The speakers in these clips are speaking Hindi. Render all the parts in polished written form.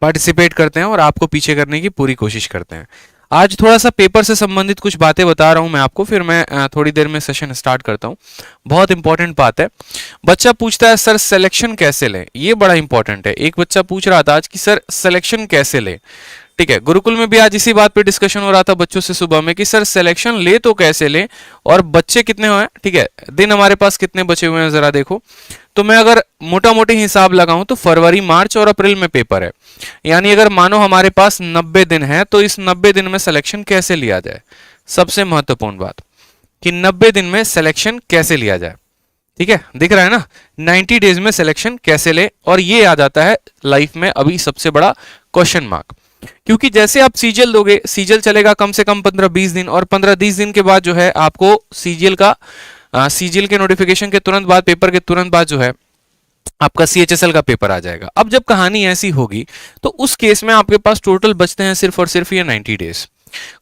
पार्टिसिपेट करते हैं और आपको पीछे करने की पूरी कोशिश करते हैं। आज थोड़ा सा पेपर से संबंधित कुछ बातें बता रहा हूं मैं आपको, फिर मैं थोड़ी देर में सेशन स्टार्ट करता हूं। बहुत इंपॉर्टेंट बात है। बच्चा पूछता है सर सिलेक्शन कैसे लें, ये बड़ा इंपॉर्टेंट है। एक बच्चा पूछ रहा था आज कि सर सिलेक्शन कैसे लें। ठीक है, गुरुकुल में भी आज इसी बात पे डिस्कशन हो रहा था बच्चों से सुबह में कि सर सिलेक्शन ले तो कैसे लें, और बच्चे कितने हुए हैं, ठीक है, दिन हमारे पास कितने बचे हुए हैं जरा देखो। तो मैं अगर मोटा मोटी हिसाब लगाऊं तो फरवरी, मार्च और अप्रैल में पेपर है। यानी अगर मानो हमारे पास 90 दिन है, तो इस 90 दिन में सिलेक्शन कैसे लिया जाए। सबसे महत्वपूर्ण बात कि 90 दिन में सिलेक्शन कैसे लिया जाए। ठीक है, दिख रहा है ना, 90 डेज में सिलेक्शन कैसे ले, और ये आ जाता है लाइफ में अभी सबसे बड़ा क्वेश्चन मार्क। क्योंकि जैसे आप सीजीएल दोगे, सीजीएल चलेगा कम से कम 15-20 दिन, और 15-20 दिन के बाद जो है आपको सीजीएल के नोटिफिकेशन के तुरंत बाद, पेपर के तुरंत बाद जो है आपका सीएचएसएल का पेपर आ जाएगा। अब जब कहानी ऐसी होगी तो उस केस में आपके पास टोटल बचते हैं सिर्फ और सिर्फ ये 90 डेज।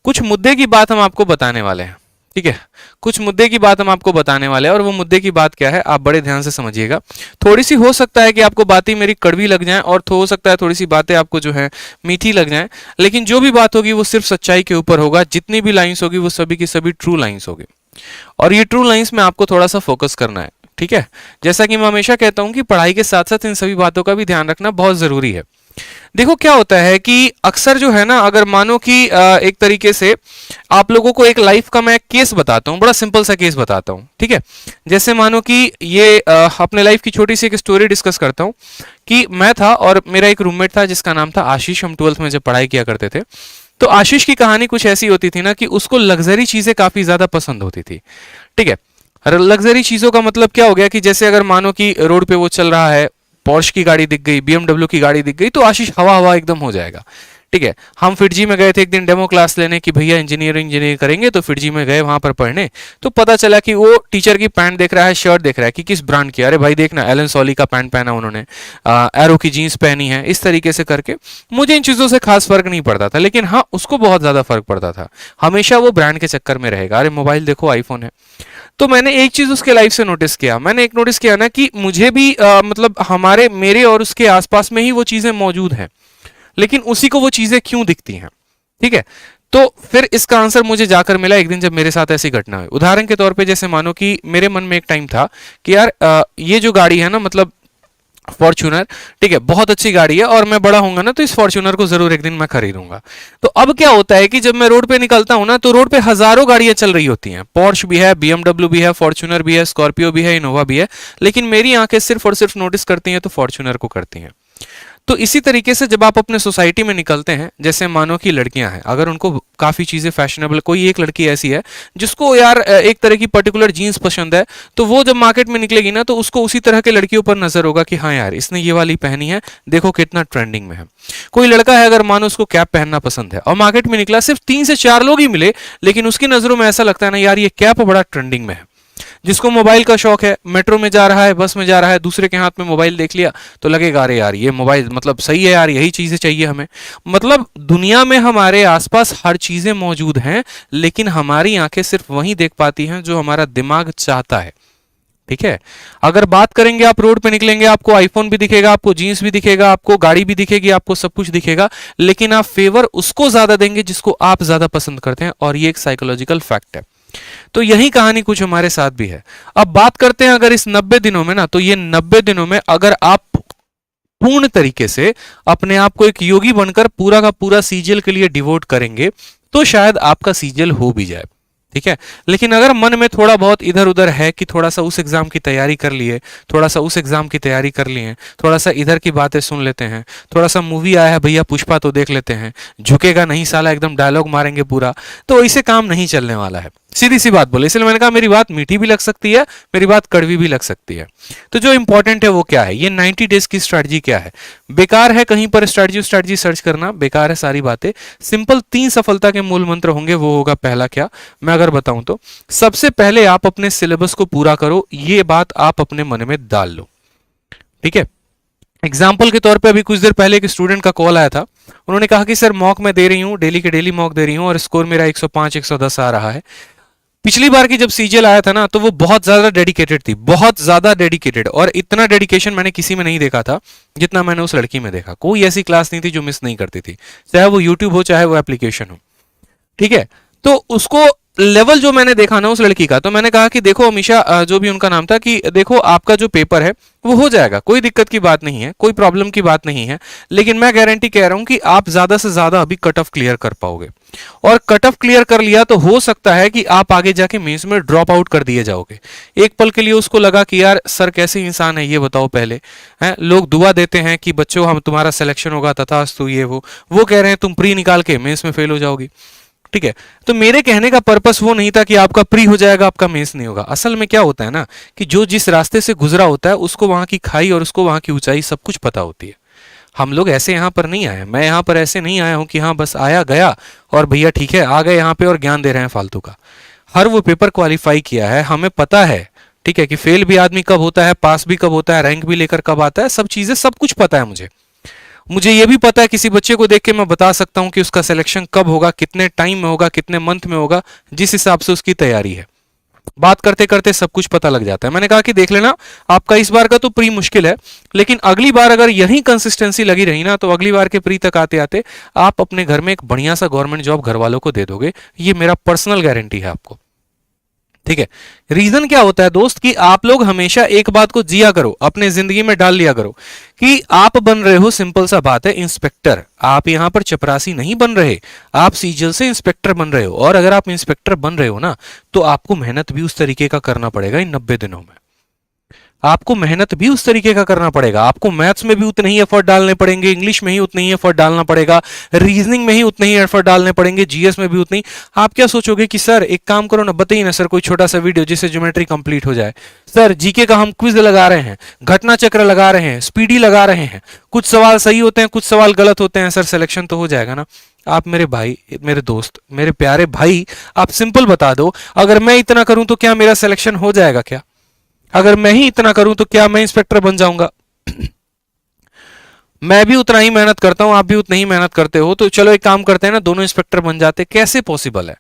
कुछ मुद्दे की बात हम आपको बताने वाले हैं। ठीक है, कुछ मुद्दे की बात हम आपको बताने वाले हैं, और वो मुद्दे की बात क्या है आप बड़े ध्यान से समझिएगा। थोड़ी सी हो सकता है कि आपको बातें मेरी कड़वी लग जाएं, और हो सकता है थोड़ी सी बातें आपको जो है मीठी लग जाएं, लेकिन जो भी बात होगी वो सिर्फ सच्चाई के ऊपर होगा। जितनी भी लाइंस होगी वो सभी की सभी ट्रू लाइंस होगी, और ये ट्रू लाइंस में आपको थोड़ा सा फोकस करना है। ठीक है, जैसा कि मैं हमेशा कहता हूं कि पढ़ाई के साथ साथ इन सभी बातों का भी ध्यान रखना बहुत जरूरी है। देखो क्या होता है कि अक्सर जो है ना, अगर मानो कि एक तरीके से आप लोगों को एक लाइफ का मैं केस बताता हूं, बड़ा सिंपल सा केस बताता हूं। ठीक है, जैसे मानो कि ये अपने लाइफ की छोटी सी एक स्टोरी डिस्कस करता हूं कि मैं था और मेरा एक रूममेट था जिसका नाम था आशीष। हम 12th में जब पढ़ाई किया करते थे, तो आशीष की कहानी कुछ ऐसी होती थी ना कि उसको लग्जरी चीजें काफी ज्यादा पसंद होती थी। ठीक है, लग्जरी चीजों का मतलब क्या हो गया कि जैसे अगर मानो कि रोड पे वो चल रहा है, पोर्श की गाड़ी दिख गई, बीएमडब्ल्यू की गाड़ी दिख गई, तो आशीष हवा हवा एकदम हो जाएगा। ठीक है, हम फिटजी में गए थे एक दिन डेमो क्लास लेने कि भैया इंजीनियरिंग करेंगे, तो फिटजी में गए वहां पर पढ़ने। तो पता चला कि वो टीचर की पैंट देख रहा है, शर्ट देख रहा है कि किस ब्रांड की। अरे भाई देखना, एलन सॉली का पैंट पहना उन्होंने, एरो की जीन्स पहनी है, इस तरीके से करके। मुझे इन चीजों से खास फर्क नहीं पड़ता था, लेकिन हाँ उसको बहुत ज्यादा फर्क पड़ता था। हमेशा वो ब्रांड के चक्कर में रहेगा। अरे मोबाइल देखो, आईफोन है। तो मैंने एक चीज उसके लाइफ से नोटिस किया, मैंने एक नोटिस किया ना कि मुझे भी मतलब मेरे और उसके आसपास में ही वो चीजें मौजूद हैं, लेकिन उसी को वो चीजें क्यों दिखती हैं। ठीक है, तो फिर इसका आंसर मुझे जाकर मिला एक दिन जब मेरे साथ ऐसी घटना हुई। उदाहरण के तौर पे जैसे मानो कि मेरे मन में एक टाइम था कि यार ये जो गाड़ी है ना, मतलब फॉर्च्यूनर, ठीक है, बहुत अच्छी गाड़ी है, और मैं बड़ा होऊंगा ना तो इस फॉर्च्यूनर को जरूर एक दिन मैं खरीदूंगा। तो अब क्या होता है कि जब मैं रोड पे निकलता हूं ना, तो रोड पे हजारों गाड़ियां चल रही होती हैं। पोर्श भी है, बीएमडब्ल्यू भी है, फॉर्च्यूनर भी है, स्कॉर्पियो भी है, इनोवा भी है, लेकिन मेरी आंखें सिर्फ और सिर्फ नोटिस करती हैं तो फॉर्च्यूनर को करती हैं। तो इसी तरीके से जब आप अपने सोसाइटी में निकलते हैं, जैसे मानो कि लड़कियां हैं, अगर उनको काफी चीजें फैशनेबल, कोई एक लड़की ऐसी है जिसको यार एक तरह की पर्टिकुलर जीन्स पसंद है, तो वो जब मार्केट में निकलेगी ना, तो उसको उसी तरह के लड़कियों पर नजर होगा कि हाँ यार इसने ये वाली पहनी है, देखो कितना ट्रेंडिंग में है। कोई लड़का है, अगर मानो उसको कैप पहनना पसंद है, और मार्केट में निकला, सिर्फ 3 से 4 लोग ही मिले, लेकिन उसकी नजरों में ऐसा लगता है ना यार ये कैप बड़ा ट्रेंडिंग में है। जिसको मोबाइल का शौक है, मेट्रो में जा रहा है, बस में जा रहा है, दूसरे के हाथ में मोबाइल देख लिया तो लगेगा अरे यार ये मोबाइल मतलब सही है यार, यही चीजें चाहिए हमें। मतलब दुनिया में हमारे आसपास हर चीजें मौजूद हैं, लेकिन हमारी आंखें सिर्फ वही देख पाती हैं जो हमारा दिमाग चाहता है। ठीक है, अगर बात करेंगे, आप रोड पे निकलेंगे, आपको आईफोन भी दिखेगा, आपको जीन्स भी दिखेगा, आपको गाड़ी भी दिखेगी, आपको सब कुछ दिखेगा, लेकिन आप फेवर उसको ज्यादा देंगे जिसको आप ज्यादा पसंद करते हैं, और ये एक साइकोलॉजिकल फैक्ट है। तो यही कहानी कुछ हमारे साथ भी है। अब बात करते हैं अगर इस 90 दिनों में ना, तो ये 90 दिनों में अगर आप पूर्ण तरीके से अपने आप को एक योगी बनकर पूरा का पूरा सीजीएल के लिए डिवोट करेंगे, तो शायद आपका सीजीएल हो भी जाए। ठीक है, लेकिन अगर मन में थोड़ा बहुत इधर उधर है कि थोड़ा सा उस एग्जाम की तैयारी कर लिए, थोड़ा सा उस एग्जाम की तैयारी कर लिए, थोड़ा सा इधर की बातें सुन लेते हैं, थोड़ा सा मूवी आया है भैया पुष्पा तो देख लेते हैं, झुकेगा नहीं साला, एकदम डायलॉग मारेंगे पूरा, तो इसे काम नहीं चलने वाला है। सीधी सी बात बोले, इसलिए मैंने कहा मेरी बात मीठी भी लग सकती है, मेरी बात कड़वी भी लग सकती है। तो जो इंपॉर्टेंट है वो क्या है, ये 90 डेज की स्ट्रैटेजी क्या है। बेकार है कहीं पर स्ट्रैटेजी सर्च करना, बेकार है सारी बातें। सिंपल 3 सफलता के मूल मंत्र होंगे, वो होगा पहला क्या, मैं अगर बताऊं तो सबसे पहले आप अपने सिलेबस को पूरा करो, ये बात आप अपने मन में डाल लो। ठीक है, एग्जाम्पल के तौर पे अभी कुछ देर पहले एक स्टूडेंट का कॉल आया था, उन्होंने कहा कि सर मॉक मैं दे रही हूँ, डेली के डेली मॉक दे रही हूँ, और स्कोर मेरा 105 110 आ रहा है। पिछली बार की जब सीजीएल आया था ना, तो वो बहुत ज्यादा डेडिकेटेड थी, बहुत ज्यादा डेडिकेटेड, और इतना डेडिकेशन मैंने किसी में नहीं देखा था जितना मैंने उस लड़की में देखा। कोई ऐसी क्लास नहीं थी जो मिस नहीं करती थी, चाहे वो यूट्यूब हो चाहे वो एप्लीकेशन हो। ठीक है, तो उसको लेवल जो मैंने देखा ना उस लड़की का, तो मैंने कहा कि देखो अमीशा, जो भी उनका नाम था, कि देखो आपका जो पेपर है वो हो जाएगा, कोई दिक्कत की बात नहीं है, कोई प्रॉब्लम की बात नहीं है, लेकिन मैं गारंटी कह रहा हूं कि आप ज्यादा से ज्यादा अभी कट ऑफ क्लियर कर पाओगे, और कट ऑफ क्लियर कर लिया तो हो सकता है कि आप आगे जाके मेंस में ड्रॉप आउट कर दिए जाओगे। एक पल के लिए उसको लगा कि यार सर कैसे इंसान है ये बताओ पहले, है लोग दुआ देते हैं कि बच्चों हम तुम्हारा सिलेक्शन होगा तथास्तु ये वो कह रहे हैं तुम प्री निकाल के मेंस में फेल हो जाओगी। ठीक है, तो मेरे कहने का पर्पस वो नहीं था कि आपका प्री हो जाएगा आपका मेंस नहीं होगा। असल में क्या होता है ना, कि जो जिस रास्ते से गुजरा होता है उसको वहां की खाई और उसको वहां की ऊंचाई सब कुछ पता होती है। हम लोग ऐसे यहाँ पर नहीं आए, मैं यहाँ पर ऐसे नहीं आया हूं कि हाँ बस आया गया और भैया ठीक है आ गए यहाँ पे और ज्ञान दे रहे हैं फालतू का। हर वो पेपर क्वालिफाई किया है, हमें पता है, ठीक है, कि फेल भी आदमी कब होता है, पास भी कब होता है, रैंक भी लेकर कब आता है, सब चीजें सब कुछ पता है मुझे ये भी पता है किसी बच्चे को देख के मैं बता सकता हूं कि उसका सिलेक्शन कब होगा, कितने टाइम में होगा, कितने मंथ में होगा, जिस हिसाब से उसकी तैयारी है। बात करते करते सब कुछ पता लग जाता है। मैंने कहा कि देख लेना आपका इस बार का तो प्री मुश्किल है, लेकिन अगली बार अगर यही कंसिस्टेंसी लगी रही ना, तो अगली बार के प्री तक आते आते आप अपने घर में एक बढ़िया सा गवर्नमेंट जॉब घर वालों को दे दोगे, ये मेरा पर्सनल गारंटी है आपको। ठीक है, रीजन क्या होता है दोस्त, कि आप लोग हमेशा एक बात को जिया करो, अपने जिंदगी में डाल लिया करो कि आप बन रहे हो, सिंपल सा बात है, इंस्पेक्टर। आप यहां पर चपरासी नहीं बन रहे, आप सीजीएल से इंस्पेक्टर बन रहे हो, और अगर आप इंस्पेक्टर बन रहे हो ना, तो आपको मेहनत भी उस तरीके का करना पड़ेगा इन 90 दिनों में। आपको मेहनत भी उस तरीके का करना पड़ेगा, आपको मैथ्स में भी उतने ही एफर्ट डालने पड़ेंगे, इंग्लिश में ही उतने ही एफर्ट डालना पड़ेगा, रीजनिंग में ही उतने ही एफर्ट डालने पड़ेंगे, जीएस में भी उतने ही। आप क्या सोचोगे कि सर एक काम करो ना, बताइए ना सर कोई छोटा सा वीडियो जिससे ज्योमेट्री कंप्लीट हो जाए। सर जीके का हम क्विज लगा रहे हैं, घटना चक्र लगा रहे हैं, स्पीडी लगा रहे हैं, कुछ सवाल सही होते हैं कुछ सवाल गलत होते हैं, सर सिलेक्शन तो हो जाएगा ना। आप मेरे भाई, मेरे दोस्त, मेरे प्यारे भाई, आप सिंपल बता दो, अगर मैं इतना करूं तो क्या मेरा सिलेक्शन हो जाएगा क्या? अगर मैं ही इतना करूं तो क्या मैं इंस्पेक्टर बन जाऊंगा? मैं भी उतना ही मेहनत करता हूं, आप भी उतना ही मेहनत करते हो, तो चलो एक काम करते हैं ना, दोनों इंस्पेक्टर बन जाते। कैसे पॉसिबल है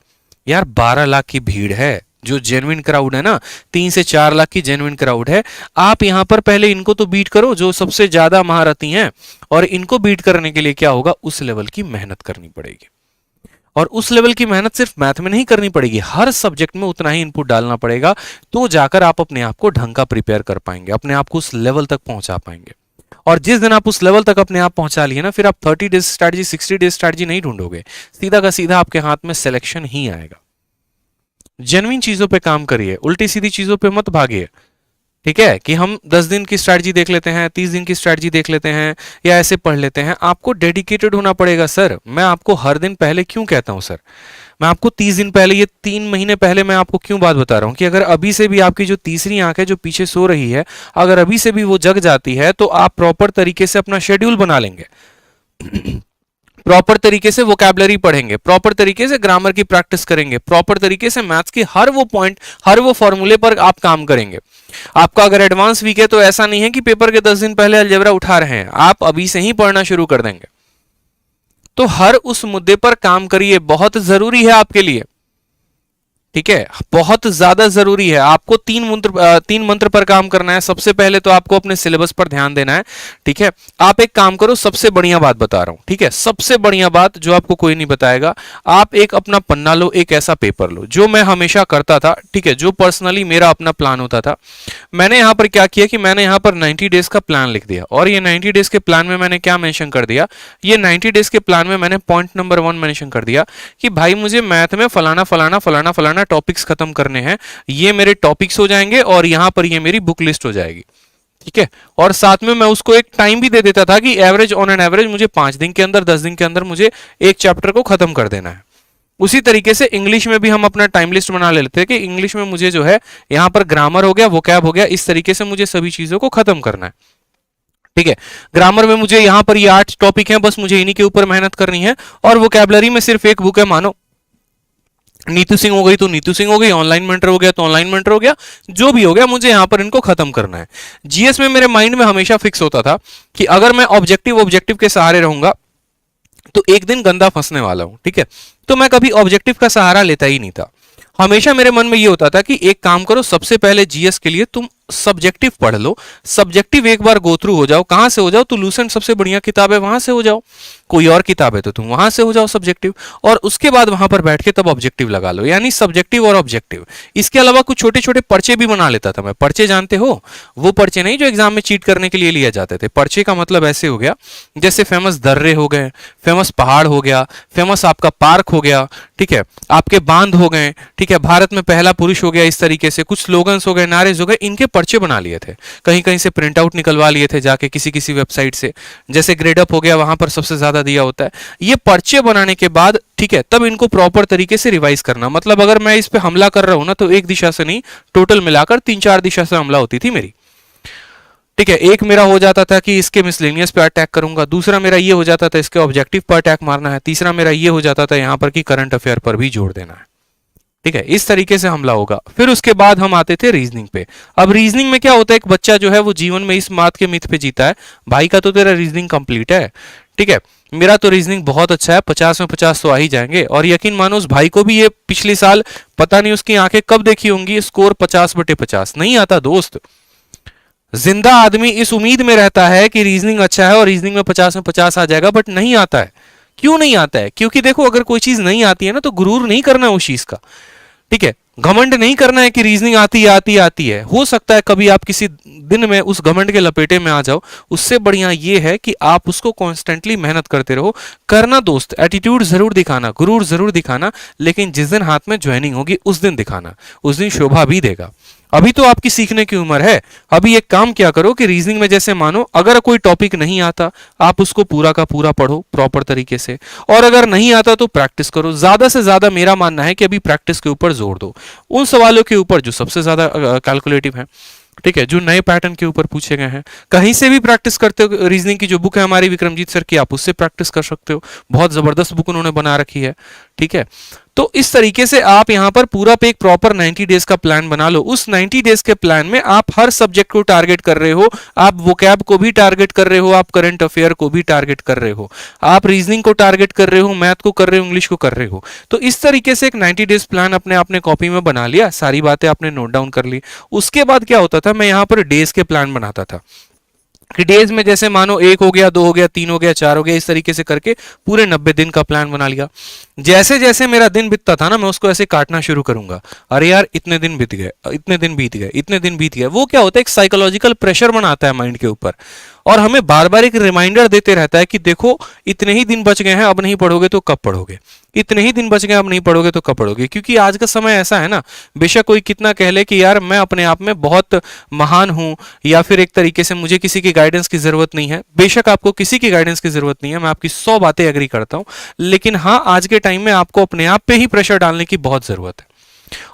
यार? 12 लाख की भीड़ है, जो जेन्युइन क्राउड है ना, 3 से 4 लाख की जेन्युइन क्राउड है। आप यहां पर पहले इनको तो बीट करो जो सबसे ज्यादा महारथी हैं, और इनको बीट करने के लिए क्या होगा, उस लेवल की मेहनत करनी पड़ेगी। और उस लेवल की मेहनत सिर्फ मैथ में नहीं करनी पड़ेगी, हर सब्जेक्ट में उतना ही इनपुट डालना पड़ेगा, तो जाकर आप अपने आप को ढंग का प्रिपेयर कर पाएंगे, अपने आप को उस लेवल तक पहुंचा पाएंगे। और जिस दिन आप उस लेवल तक अपने आप पहुंचा लिए ना, फिर आप 30 डेज स्ट्रैटेजी 60 डेज स्ट्रैटेजी नहीं ढूंढोगे, सीधा का सीधा आपके हाथ में सिलेक्शन ही आएगा। जेन्युइन चीजों पे काम करिए, उल्टी सीधी चीजों पे मत भागिए। ठीक है, कि हम 10 दिन की स्ट्रैटेजी देख लेते हैं, 30 दिन की स्ट्रैटेजी देख लेते हैं, या ऐसे पढ़ लेते हैं। आपको डेडिकेटेड होना पड़ेगा सर। मैं आपको हर दिन पहले क्यों कहता हूं सर, मैं आपको 30 दिन पहले, ये 3 महीने पहले मैं आपको क्यों बात बता रहा हूं कि अगर अभी से भी आपकी जो तीसरी आंख है जो पीछे सो रही है, अगर अभी से भी वो जग जाती है, तो आप प्रॉपर तरीके से अपना शेड्यूल बना लेंगे, प्रॉपर तरीके से वोकैबुलरी पढ़ेंगे, प्रॉपर तरीके से ग्रामर की प्रैक्टिस करेंगे, प्रॉपर तरीके से मैथ्स की हर वो पॉइंट, हर वो फॉर्मूले पर आप काम करेंगे। आपका अगर एडवांस वीक है तो ऐसा नहीं है कि पेपर के 10 दिन पहले अलजेब्रा उठा रहे हैं, आप अभी से ही पढ़ना शुरू कर देंगे। तो हर उस मुद्दे पर काम करिए, बहुत जरूरी है आपके लिए। ठीक है, बहुत ज्यादा जरूरी है। आपको 3 मंत्र पर काम करना है। सबसे पहले तो आपको अपने सिलेबस पर ध्यान देना है। ठीक है, आप एक काम करो, सबसे बढ़िया बात बता रहा हूं, ठीक है, सबसे बढ़िया बात जो आपको कोई नहीं बताएगा, आप एक अपना पन्ना लो, एक ऐसा पेपर लो, जो मैं हमेशा करता था। ठीक है, जो पर्सनली मेरा अपना प्लान होता था। मैंने यहां पर क्या किया कि मैंने यहां पर 90 डेज का प्लान लिख दिया, और ये 90 डेज के प्लान में मैंने क्या मेंशन कर दिया, ये 90 डेज के प्लान में मैंने पॉइंट नंबर 1 मेंशन कर दिया कि भाई मुझे मैथ में फलाना फलाना फलाना फलाना टॉपिक्स खत्म करने हैं, ये मेरे टॉपिक्स हो जाएंगे, और यहां पर ये मेरी बुक लिस्ट हो जाएगी। ठीक है, और साथ में मैं उसको एक टाइम भी दे देता था कि एवरेज, ऑन एन एवरेज मुझे 5 दिन के अंदर, 10 दिन के अंदर मुझे एक चैप्टर को खत्म कर देना है। उसी तरीके से इंग्लिश में भी हम अपना टाइम लिस्ट बना लेते हैं कि इंग्लिश में मुझे जो है यहां पर ग्रामर हो गया, वोकैब हो गया, इस तरीके से मुझे सभी चीजों को खत्म करना है। ठीक है, ग्रामर में मुझे यहां पर ये 8 टॉपिक हैं, बस मुझे इन्हीं के ऊपर मेहनत करनी है। और वोकैबुलरी में सिर्फ एक बुक है, मानो नीतू सिंह हो गई तो नीतू सिंह हो गई, ऑनलाइन मेंटर हो गया तो ऑनलाइन मेंटर हो गया, जो भी हो गया, मुझे यहां पर इनको खत्म करना है। जीएस में मेरे माइंड में हमेशा फिक्स होता था कि अगर मैं ऑब्जेक्टिव के सहारे रहूंगा तो एक दिन गंदा फंसने वाला हूं। ठीक है, तो मैं कभी ऑब्जेक्टिव का सहारा लेता ही नहीं था, हमेशा मेरे मन में ये होता था कि एक काम करो, सबसे पहले जीएस के लिए तुम सब्जेक्टिव पढ़ लो, सब्जेक्टिव एक बार गो थ्रू हो जाओ। कहां से हो जाओ? तो लूसेंट सबसे बढ़िया किताब है, वहां से हो जाओ। कोई और किताब है तो तुम वहां से हो जाओ सब्जेक्टिव, और उसके बाद वहां पर बैठ के तब ऑब्जेक्टिव लगा लो, यानी सब्जेक्टिव और ऑब्जेक्टिव। इसके अलावा कुछ छोटे छोटे पर्चे भी बना लेता था मैं। पर्चे जानते हो? वो पर्चे नहीं जो एग्जाम में चीट करने के लिए लिए जाते थे। पर्चे का मतलब ऐसे हो गया, जैसे फेमस दर्रे हो गए, फेमस पहाड़ हो गया, फेमस आपका पार्क हो गया, ठीक है, आपके बांध हो गए, ठीक है, भारत में पहला पुरुष हो गया, इस तरीके से कुछ स्लोगन्स हो गए, नारेज हो गए, इनके पर्चे बना लिए थे। कहीं कहीं से प्रिंट आउट निकलवा लिए थे जाके किसी किसी वेबसाइट से, जैसे ग्रेडअप हो गया, वहां पर सबसे ज्यादा दिया होता है। ये पर्चे बनाने के बाद, ठीक है, तब इनको प्रॉपर तरीके से रिवाइज करना। मतलब अगर मैं इस पे हमला कर रहा हूं ना, तो एक दिशा से नहीं, टोटल मिलाकर 3-4 दिशा से हमला होती थी मेरी, ठीक है। एक मेरा हो जाता था कि इसके मिसलेनियस पे अटैक करूंगा, दूसरा मेरा ये हो जाता था इसके ऑब्जेक्टिव पर अटैक मारना है, तीसरा मेरा ये हो जाता था यहां पर कि करंट अफेयर पर भी जोड़ देना है, ठीक है। इस तरीके से हमला होगा। फिर उसके बाद हम आते थे रीजनिंग पे। अब रीजनिंग में क्या होता है, एक बच्चा जो है वो जीवन में इस बात के मिथ पे जीता है, भाई का तो तेरा रीजनिंग कंप्लीट है, ठीक है, मेरा तो रीजनिंग बहुत अच्छा है, 50 में 50 तो आ ही जाएंगे। और यकीन मानो उस भाई को भी ये पिछले साल पता नहीं उसकी आंखें कब देखी होंगी, स्कोर 50/50 नहीं आता दोस्त। जिंदा आदमी इस उम्मीद में रहता है कि रीजनिंग अच्छा है और रीजनिंग में 50 में 50 आ जाएगा, बट नहीं आता है। क्यों नहीं आता है? क्योंकि देखो, अगर कोई चीज नहीं आती है ना, तो गुरूर नहीं करना उस चीज का, ठीक है, घमंड नहीं करना है कि रीजनिंग आती है। हो सकता है कभी आप किसी दिन में उस घमंड के लपेटे में आ जाओ, उससे बढ़िया ये है कि आप उसको कॉन्स्टेंटली मेहनत करते रहो। करना दोस्त, एटीट्यूड जरूर दिखाना, गुरूर जरूर दिखाना, लेकिन जिस दिन हाथ में ज्वाइनिंग होगी उस दिन दिखाना, उस दिन शोभा भी देगा। अभी तो आपकी सीखने की उम्र है। अभी एक काम क्या करो कि रीजनिंग में जैसे मानो अगर कोई टॉपिक नहीं आता, आप उसको पूरा का पूरा पढ़ो प्रॉपर तरीके से, और अगर नहीं आता तो प्रैक्टिस करो। ज्यादा से ज्यादा मेरा मानना है कि अभी प्रैक्टिस के ऊपर जोर दो, उन सवालों के ऊपर जो सबसे ज्यादा कैलकुलेटिव है, ठीक है, जो नए पैटर्न के ऊपर पूछे गए हैं। कहीं से भी प्रैक्टिस करते हो। रीजनिंग की जो बुक है हमारी विक्रमजीत सर की, आप उससे प्रैक्टिस कर सकते हो, बहुत जबरदस्त बुक उन्होंने बना रखी है, ठीक है। तो इस तरीके से आप यहां पर पूरा पे एक प्रॉपर 90 डेज का प्लान बना लो। उस 90 डेज के प्लान में आप हर सब्जेक्ट को टारगेट कर रहे हो, आप वोकैब को भी टारगेट कर रहे हो, आप करंट अफेयर को भी टारगेट कर रहे हो, आप रीजनिंग को टारगेट कर रहे हो, मैथ को कर रहे हो, इंग्लिश को कर रहे हो। तो इस तरीके से एक 90 डेज प्लान अपने आपने कॉपी में बना लिया, सारी बातें आपने नोट डाउन कर ली। उसके बाद क्या होता था, मैं यहां पर डेज के प्लान बनाता था कि डेज में जैसे मानो 1 हो गया, 2 हो गया, 3 हो गया, 4 हो गया, इस तरीके से करके पूरे 90 दिन का प्लान बना लिया। जैसे जैसे मेरा दिन बीतता था ना, मैं उसको ऐसे काटना शुरू करूंगा, अरे यार इतने दिन बीत गए, इतने दिन बीत गए, इतने दिन बीत गए। वो क्या होता है, एक साइकोलॉजिकल प्रेशर बनाता है माइंड के ऊपर, और हमें बार बार एक रिमाइंडर देते रहता है कि देखो इतने ही दिन बच गए हैं, अब नहीं पढ़ोगे तो कब पढ़ोगे, इतने ही दिन बच गए, अब नहीं पढ़ोगे तो कब पढ़ोगे। क्योंकि आज का समय ऐसा है ना, बेशक कोई कितना कह ले कि यार मैं अपने आप में बहुत महान हूं, या फिर एक तरीके से मुझे किसी की गाइडेंस की जरूरत नहीं है। बेशक आपको किसी की गाइडेंस की जरूरत नहीं है, मैं आपकी 100 बातें एग्री करता हूं, लेकिन हाँ, आज के टाइम में आपको अपने आप पे ही प्रेशर डालने की बहुत जरूरत है।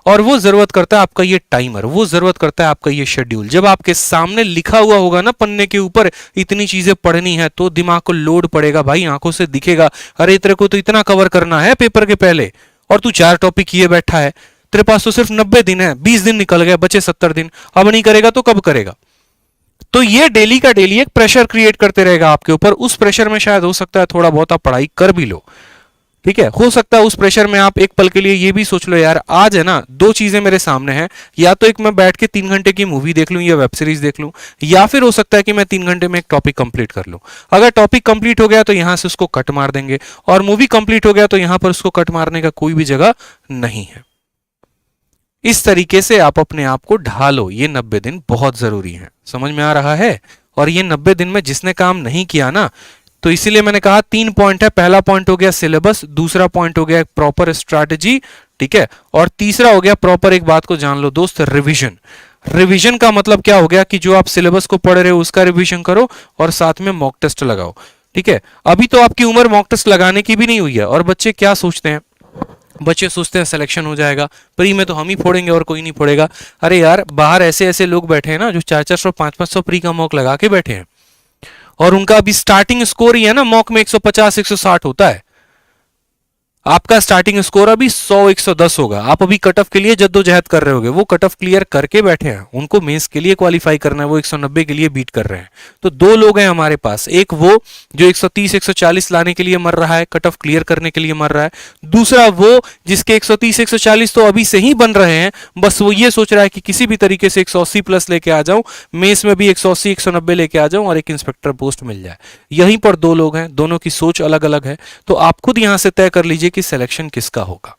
और वो जरूरत करता है आपका ये टाइमर, वो जरूरत करता है आपका ये शेड्यूल। जब आपके सामने लिखा हुआ होगा ना पन्ने के ऊपर, इतनी चीजें पढ़नी है, तो दिमाग को लोड पड़ेगा भाई, आंखों से दिखेगा, अरे तेरे को तो इतना कवर करना है पेपर के पहले, और तू 4 टॉपिक किए बैठा है, तेरे पास तो सिर्फ 90 दिन है, 20 दिन निकल गए, बचे 70 दिन, अब नहीं करेगा तो कब करेगा। तो ये डेली का डेली एक प्रेशर क्रिएट करते रहेगा आपके ऊपर। उस प्रेशर में शायद हो सकता है थोड़ा बहुत आप पढ़ाई कर भी लो, ठीक है। हो सकता है उस प्रेशर में आप एक पल के लिए ये भी सोच लो, यार आज है ना 2 चीजें मेरे सामने हैं, या तो एक मैं बैठ के 3 घंटे की मूवी देख लूं या वेब सीरीज देख लूं, या फिर हो सकता है कि मैं 3 घंटे में एक टॉपिक कंप्लीट कर लूं। अगर टॉपिक कंप्लीट हो गया तो यहां से उसको कट मार देंगे, और मूवी कंप्लीट हो गया तो यहां पर उसको कट मारने का कोई भी जगह नहीं है। इस तरीके से आप अपने आप को ढालो। ये 90 दिन बहुत जरूरी है, समझ में आ रहा है। और ये 90 दिन में जिसने काम नहीं किया ना, तो इसीलिए मैंने कहा 3 पॉइंट है। पहला पॉइंट हो गया सिलेबस, दूसरा पॉइंट हो गया एक प्रॉपर स्ट्रैटेजी, ठीक है, और तीसरा हो गया प्रॉपर, एक बात को जान लो दोस्त, रिवीजन। रिवीजन का मतलब क्या हो गया कि जो आप सिलेबस को पढ़ रहे हो उसका रिवीजन करो, और साथ में मॉक टेस्ट लगाओ, ठीक है। अभी तो आपकी उम्र मॉक टेस्ट लगाने की भी नहीं हुई है। और बच्चे क्या सोचते हैं, बच्चे सोचते हैं सिलेक्शन हो जाएगा, प्री में तो हम ही फोड़ेंगे और कोई नहीं फोड़ेगा। अरे यार, बाहर ऐसे ऐसे लोग बैठे हैं ना जो 400-400, 500-500 प्री का मॉक लगा के बैठे हैं, और उनका अभी स्टार्टिंग स्कोर ही है ना मॉक में 150-160 होता है। आपका स्टार्टिंग स्कोर अभी 100-110 होगा, आप अभी कट ऑफ के लिए जद्दोजहद कर रहे होगे, वो कट ऑफ क्लियर करके बैठे हैं, उनको मेंस के लिए क्वालिफाई करना है, वो 190 के लिए बीट कर रहे हैं। तो दो लोग हैं हमारे पास, एक वो जो 130-140 लाने के लिए मर रहा है, कट ऑफ क्लियर करने के लिए मर रहा है, दूसरा वो जिसके 130-140 तो अभी से ही बन रहे हैं, बस वो ये सोच रहा है कि किसी भी तरीके से 180 प्लस लेके आ जाऊं, मेंस में भी 180-190 लेके आ जाऊं और एक इंस्पेक्टर पोस्ट मिल जाए। यहीं पर दो लोग हैं, दोनों की सोच अलग अलग है, तो आप खुद यहां से तय कर लीजिए कि सिलेक्शन किसका होगा।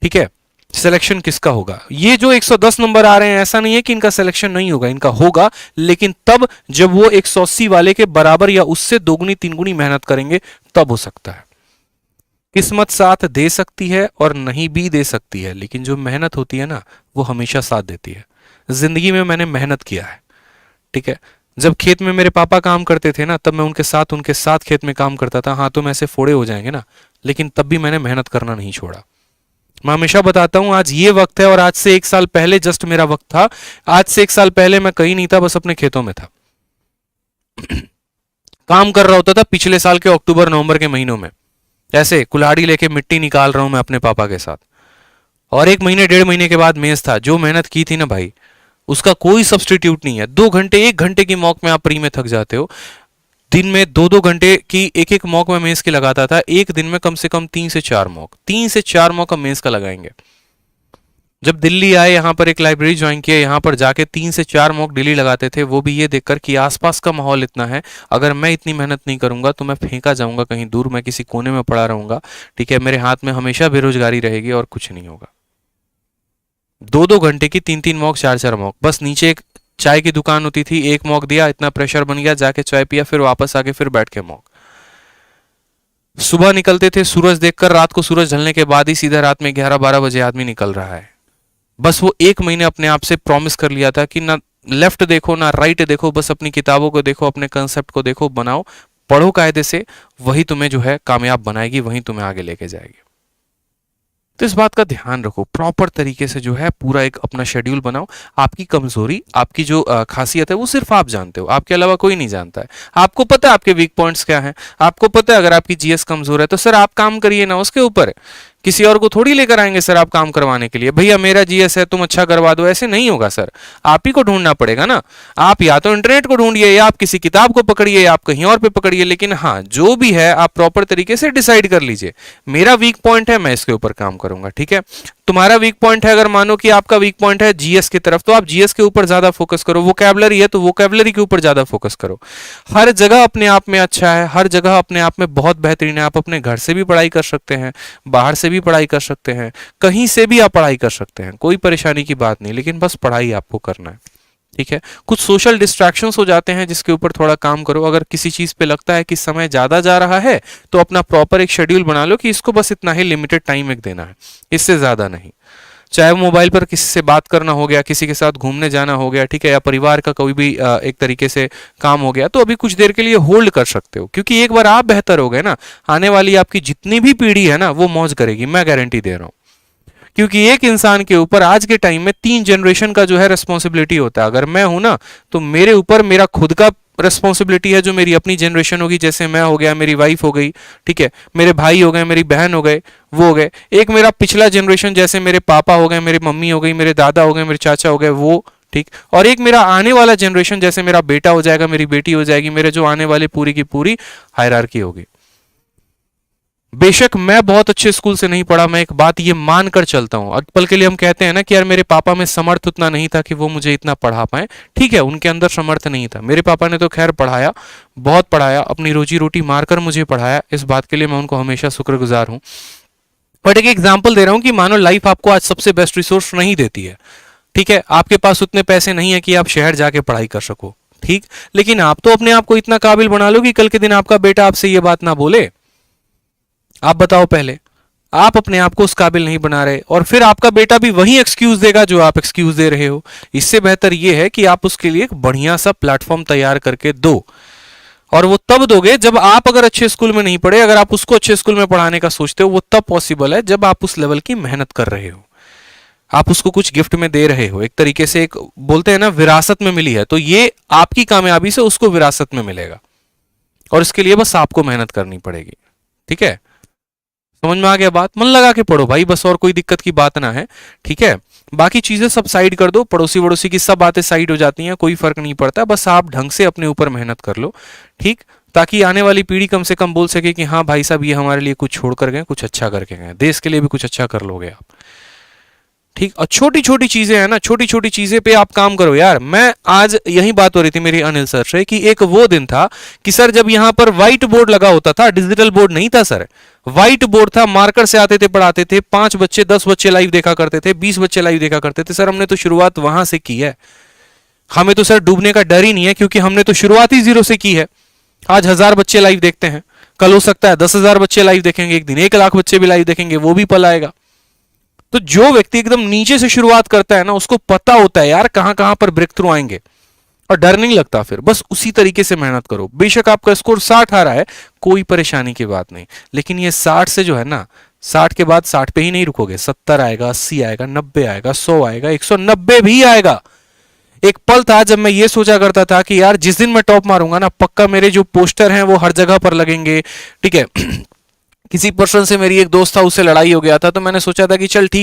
ठीक है, सिलेक्शन किसका होगा। ये जो 110 नंबर आ रहे हैं, ऐसा नहीं है कि इनका सिलेक्शन नहीं होगा, इनका होगा, लेकिन तब जब वो 180 वाले के बराबर या उससे दोगुनी तीनगुनी मेहनत करेंगे तब हो सकता है। किस्मत साथ दे सकती है और नहीं भी दे सकती है, लेकिन जो मेहनत होती है ना, वो हमेशा साथ देती है। जिंदगी में मैंने मेहनत किया है, ठीक है। जब खेत में मेरे पापा काम करते थे ना, तब मैं उनके साथ खेत में काम करता था। हाथों में ऐसे फोड़े हो जाएंगे ना, लेकिन तब भी मैंने मेहनत करना नहीं छोड़ा। मैं हमेशा बताता हूं, आज ये वक्त है और आज से 1 साल पहले जस्ट मेरा वक्त था। आज से 1 साल पहले मैं कहीं नहीं था, बस अपने खेतों में था। काम कर रहा होता था पिछले साल के अक्टूबर नवंबर के महीनों में, ऐसे कुल्हाड़ी लेके मिट्टी निकाल रहा हूं मैं अपने पापा के साथ। और 1 महीने 1.5 महीने के बाद मेंस था। जो मेहनत की थी ना भाई, उसका कोई सब्सटीट्यूट नहीं है। 2 घंटे 1 घंटे की मॉक में आप प्री में थक जाते हो, दिन में 2-2 घंटे की एक मॉक में मेंस की लगाता था। एक दिन में कम से कम 3 से 4 मॉक हम मेंस का लगाएंगे। जब दिल्ली आए, यहाँ पर एक लाइब्रेरी ज्वाइन किया, यहाँ पर जाके 3 से 4 मॉक डेली लगाते थे, वो भी ये देखकर कि आसपास का माहौल इतना है, अगर मैं इतनी मेहनत नहीं करूंगा तो मैं फेंका जाऊंगा कहीं दूर, मैं किसी कोने में पड़ा रहूंगा, ठीक है, मेरे हाथ में हमेशा बेरोजगारी रहेगी और कुछ नहीं होगा। 2-2 घंटे की 3-3 मॉक, 4-4 मॉक, बस नीचे एक चाय की दुकान होती थी, एक मॉक दिया, इतना प्रेशर बन गया, जाके चाय पिया, फिर वापस आके फिर बैठ के मॉक। सुबह निकलते थे सूरज देखकर, रात को सूरज ढलने के बाद ही सीधा रात में 11-12 बजे आदमी निकल रहा है। बस वो 1 महीने अपने आप से प्रॉमिस कर लिया था कि ना लेफ्ट देखो ना राइट देखो, बस अपनी किताबों को देखो, अपने कंसेप्ट को देखो, बनाओ, पढ़ो कायदे से, वही तुम्हें जो है कामयाब बनाएगी, वही तुम्हें आगे लेके जाएगी। तो इस बात का ध्यान रखो, प्रॉपर तरीके से जो है पूरा एक अपना शेड्यूल बनाओ। आपकी कमजोरी, आपकी जो खासियत है, वो सिर्फ आप जानते हो, आपके अलावा कोई नहीं जानता है। आपको पता है आपके वीक पॉइंट्स क्या हैं, आपको पता है अगर आपकी जीएस कमजोर है तो सर आप काम करिए ना उसके ऊपर। किसी और को थोड़ी लेकर आएंगे सर आप काम करवाने के लिए, भैया मेरा जीएस है तुम अच्छा करवा दो, ऐसे नहीं होगा सर। आप ही को ढूंढना पड़ेगा ना। आप या तो इंटरनेट को ढूंढिए, या आप किसी किताब को पकड़िए, या आप कहीं और पे पकड़िए, लेकिन हाँ जो भी है आप प्रॉपर तरीके से डिसाइड कर लीजिए, मेरा वीक पॉइंट है, मैं इसके ऊपर काम करूंगा। ठीक है, तुम्हारा वीक पॉइंट है, अगर मानो कि आपका वीक पॉइंट है जीएस की तरफ, तो आप जीएस के ऊपर ज्यादा फोकस करो। वोकैबुलरी है तो वोकैबुलरी के ऊपर ज्यादा फोकस करो। हर जगह अपने आप में अच्छा है, हर जगह अपने आप में बहुत बेहतरीन है। आप अपने घर से भी पढ़ाई कर सकते हैं, बाहर से भी पढ़ाई कर सकते हैं, कहीं से भी आप पढ़ाई कर सकते हैं, कोई परेशानी की बात नहीं, लेकिन बस पढ़ाई आपको करना है। ठीक है, कुछ सोशल डिस्ट्रैक्शंस हो जाते हैं जिसके ऊपर थोड़ा काम करो। अगर किसी चीज पे लगता है कि समय ज्यादा जा रहा है तो अपना प्रॉपर एक शेड्यूल बना लो कि इसको बस इतना ही लिमिटेड टाइम एक देना है, इससे ज्यादा नहीं। चाहे वो मोबाइल पर किसी से बात करना हो गया, किसी के साथ घूमने जाना हो गया, ठीक है, या परिवार का कोई भी एक तरीके से काम हो गया, तो अभी कुछ देर के लिए होल्ड कर सकते हो, क्योंकि एक बार आप बेहतर हो गए ना, आने वाली आपकी जितनी भी पीढ़ी है ना वो मौज करेगी, मैं गारंटी दे रहा हूं। क्योंकि एक इंसान के ऊपर आज के टाइम में 3 जनरेशन का जो है रिस्पॉन्सिबिलिटी होता है। अगर मैं हूं ना तो मेरे ऊपर मेरा खुद का रिस्पॉन्सिबिलिटी है, जो मेरी अपनी जनरेशन होगी, जैसे मैं हो गया, मेरी वाइफ हो गई, ठीक है, मेरे भाई हो गए, मेरी बहन हो गए, वो हो गए। एक मेरा पिछला जनरेशन, जैसे मेरे पापा हो गए, मेरे मम्मी हो गई, मेरे दादा हो गए, मेरे चाचा हो गए, वो ठीक। और एक मेरा आने वाला जनरेशन, जैसे मेरा बेटा हो जाएगा, मेरी बेटी हो जाएगी, मेरे जो आने वाले पूरी की पूरी हायरार्की होगी। बेशक मैं बहुत अच्छे स्कूल से नहीं पढ़ा, मैं एक बात ये मानकर चलता हूं। पल के लिए हम कहते हैं ना कि यार मेरे पापा में समर्थ उतना नहीं था कि वो मुझे इतना पढ़ा पाए, ठीक है, उनके अंदर समर्थ नहीं था। मेरे पापा ने तो खैर पढ़ाया, बहुत पढ़ाया, अपनी रोजी रोटी मारकर मुझे पढ़ाया, इस बात के लिए मैं उनको हमेशा शुक्रगुजार हूं। बट एक एग्जाम्पल दे रहा हूं कि मानो लाइफ आपको आज सबसे बेस्ट रिसोर्स नहीं देती है, ठीक है, आपके पास उतने पैसे नहीं है कि आप शहर जाके पढ़ाई कर सको, ठीक, लेकिन आप तो अपने आप को इतना काबिल बना लो कि कल के दिन आपका बेटा आपसे ये बात ना बोले। आप बताओ, पहले आप अपने आप को उस काबिल नहीं बना रहे, और फिर आपका बेटा भी वही एक्सक्यूज देगा जो आप एक्सक्यूज दे रहे हो। इससे बेहतर यह है कि आप उसके लिए एक बढ़िया सा प्लेटफॉर्म तैयार करके दो, और वो तब दोगे जब आप अगर अच्छे स्कूल में नहीं पढ़े, अगर आप उसको अच्छे स्कूल में पढ़ाने का सोचते हो, वो तब पॉसिबल है जब आप उस लेवल की मेहनत कर रहे हो, आप उसको कुछ गिफ्ट में दे रहे हो, एक तरीके से एक बोलते हैं ना विरासत में मिली है, तो ये आपकी कामयाबी से उसको विरासत में मिलेगा, और इसके लिए बस आपको मेहनत करनी पड़ेगी। ठीक है, समझ में आ गया बात? मन लगा के पढ़ो भाई, बस और कोई दिक्कत की बात ना है, ठीक है। बाकी चीजें सब साइड कर दो, पड़ोसी वड़ोसी की सब बातें साइड हो जाती हैं, कोई फर्क नहीं पड़ता, बस आप ढंग से अपने ऊपर मेहनत कर लो, ठीक, ताकि आने वाली पीढ़ी कम से कम बोल सके कि हाँ भाई साहब ये हमारे लिए कुछ छोड़ कर गए, कुछ अच्छा करके गए, देश के लिए भी कुछ अच्छा कर लोगे आप, ठीक। और छोटी छोटी चीजें हैं ना, छोटी छोटी चीजें पे आप काम करो यार। मैं आज यही बात हो रही थी मेरी अनिल सर से कि एक वो दिन था कि सर जब यहाँ पर व्हाइट बोर्ड लगा होता था, डिजिटल बोर्ड नहीं था सर, व्हाइट बोर्ड था, मार्कर से आते थे पढ़ाते थे, 5 बच्चे 10 बच्चे लाइव देखा करते थे, 20 बच्चे लाइव देखा करते थे। सर हमने तो शुरुआत वहां से की है, हमें तो सर डूबने का डर ही नहीं है, क्योंकि हमने तो शुरुआत ही 0 से की है। आज 1000 बच्चे लाइव देखते हैं, कल हो सकता है 10,000 बच्चे लाइव देखेंगे, एक दिन 1 लाख बच्चे भी लाइव देखेंगे, वो भी पल आएगा। तो जो व्यक्ति एकदम नीचे से शुरुआत करता है ना, उसको पता होता है यार कहां कहां पर ब्रेक थ्रू आएंगे, और डर नहीं लगता फिर। बस उसी तरीके से मेहनत करो। बेशक आपका स्कोर 60 आ रहा है, कोई परेशानी की बात नहीं, लेकिन ये 60 से जो है ना, 60 के बाद 60 पे ही नहीं रुकोगे, 70 आएगा, 80 आएगा, 90 आएगा, 100 आएगा, 190 भी आएगा। एक पल था जब मैं ये सोचा करता था कि यार जिस दिन मैं टॉप मारूंगा ना, पक्का मेरे जो पोस्टर हैं वो हर जगह पर लगेंगे, ठीक है। किसी पर्सन से मेरी एक दोस्त था, उससे लड़ाई हो गया था, तो मैंने सोचा था कि चल ठीक